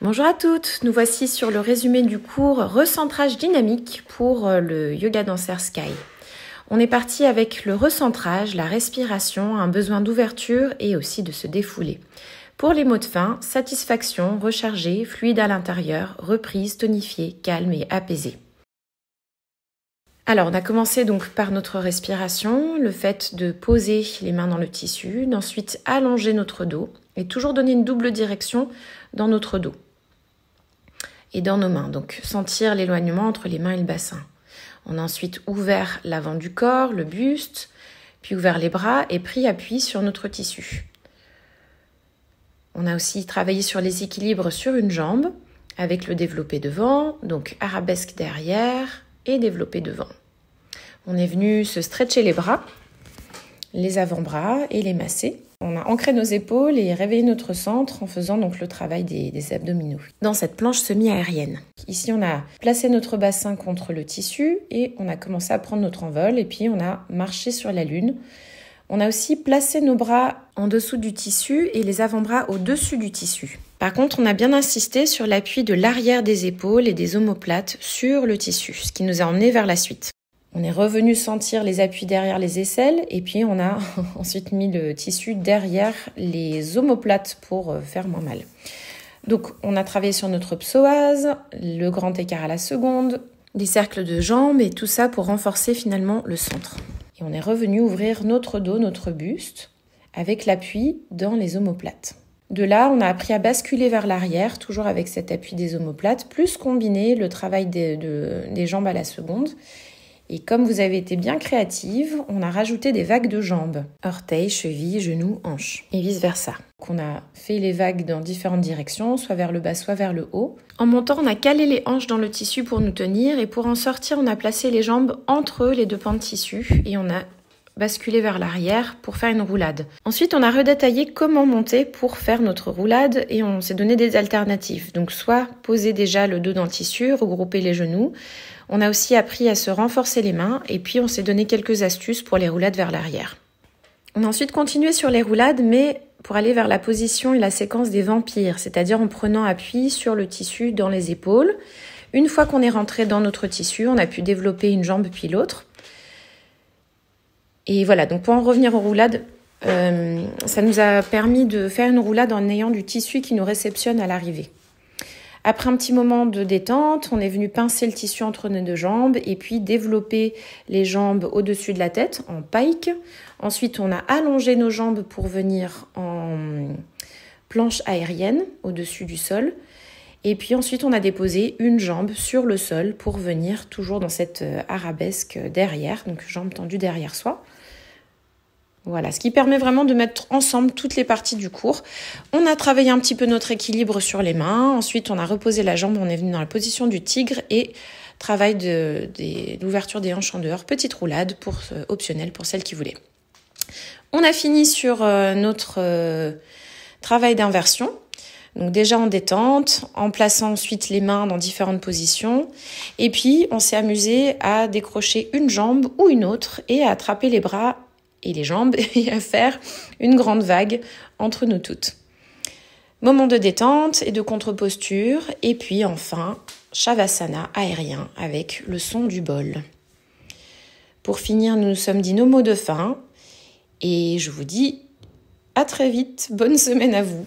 Bonjour à toutes, nous voici sur le résumé du cours recentrage dynamique pour le Yoga Dancer Sky. On est parti avec le recentrage, la respiration, un besoin d'ouverture et aussi de se défouler. Pour les mots de fin, satisfaction, recharger, fluide à l'intérieur, reprise, tonifiée, calme et apaisée. Alors, on a commencé donc par notre respiration, le fait de poser les mains dans le tissu, d'ensuite allonger notre dos et toujours donner une double direction dans notre dos et dans nos mains. Donc, sentir l'éloignement entre les mains et le bassin. On a ensuite ouvert l'avant du corps, le buste, puis ouvert les bras et pris appui sur notre tissu. On a aussi travaillé sur les équilibres sur une jambe avec le développé devant, donc arabesque derrière et développé devant. On est venu se stretcher les bras, les avant-bras et les masser. On a ancré nos épaules et réveillé notre centre en faisant donc le travail des abdominaux dans cette planche semi-aérienne. Ici, on a placé notre bassin contre le tissu et on a commencé à prendre notre envol et puis on a marché sur la lune. On a aussi placé nos bras en dessous du tissu et les avant-bras au-dessus du tissu. Par contre, on a bien insisté sur l'appui de l'arrière des épaules et des omoplates sur le tissu, ce qui nous a emmené vers la suite. On est revenu sentir les appuis derrière les aisselles et puis on a ensuite mis le tissu derrière les omoplates pour faire moins mal. Donc on a travaillé sur notre psoas, le grand écart à la seconde, des cercles de jambes et tout ça pour renforcer finalement le centre. Et on est revenu ouvrir notre dos, notre buste avec l'appui dans les omoplates. De là, on a appris à basculer vers l'arrière, toujours avec cet appui des omoplates, plus combiner le travail des jambes à la seconde. Et comme vous avez été bien créative, on a rajouté des vagues de jambes. Orteils, chevilles, genoux, hanches. Et vice-versa. Donc on a fait les vagues dans différentes directions, soit vers le bas, soit vers le haut. En montant, on a calé les hanches dans le tissu pour nous tenir. Et pour en sortir, on a placé les jambes entre les deux pans de tissu. Et on a basculé vers l'arrière pour faire une roulade. Ensuite, on a redétaillé comment monter pour faire notre roulade. Et on s'est donné des alternatives. Donc soit poser déjà le dos dans le tissu, regrouper les genoux. On a aussi appris à se renforcer les mains et puis on s'est donné quelques astuces pour les roulades vers l'arrière. On a ensuite continué sur les roulades, mais pour aller vers la position et la séquence des vampires, c'est-à-dire en prenant appui sur le tissu dans les épaules. Une fois qu'on est rentré dans notre tissu, on a pu développer une jambe puis l'autre. Et voilà, donc pour en revenir aux roulades, ça nous a permis de faire une roulade en ayant du tissu qui nous réceptionne à l'arrivée. Après un petit moment de détente, on est venu pincer le tissu entre nos deux jambes et puis développer les jambes au-dessus de la tête en pike. Ensuite, on a allongé nos jambes pour venir en planche aérienne au-dessus du sol. Et puis ensuite, on a déposé une jambe sur le sol pour venir toujours dans cette arabesque derrière, donc jambe tendue derrière soi. Voilà, ce qui permet vraiment de mettre ensemble toutes les parties du cours. On a travaillé un petit peu notre équilibre sur les mains. Ensuite, on a reposé la jambe, on est venu dans la position du tigre et travail de l'ouverture des hanches en dehors. Petite roulade optionnelle pour celles qui voulaient. On a fini sur notre travail d'inversion. Donc déjà en détente, en plaçant ensuite les mains dans différentes positions. Et puis, on s'est amusé à décrocher une jambe ou une autre et à attraper les bras et les jambes et à faire une grande vague entre nous toutes. Moment de détente et de contre-posture et puis enfin Shavasana aérien avec le son du bol. Pour finir, nous nous sommes dit nos mots de fin et je vous dis à très vite, bonne semaine à vous.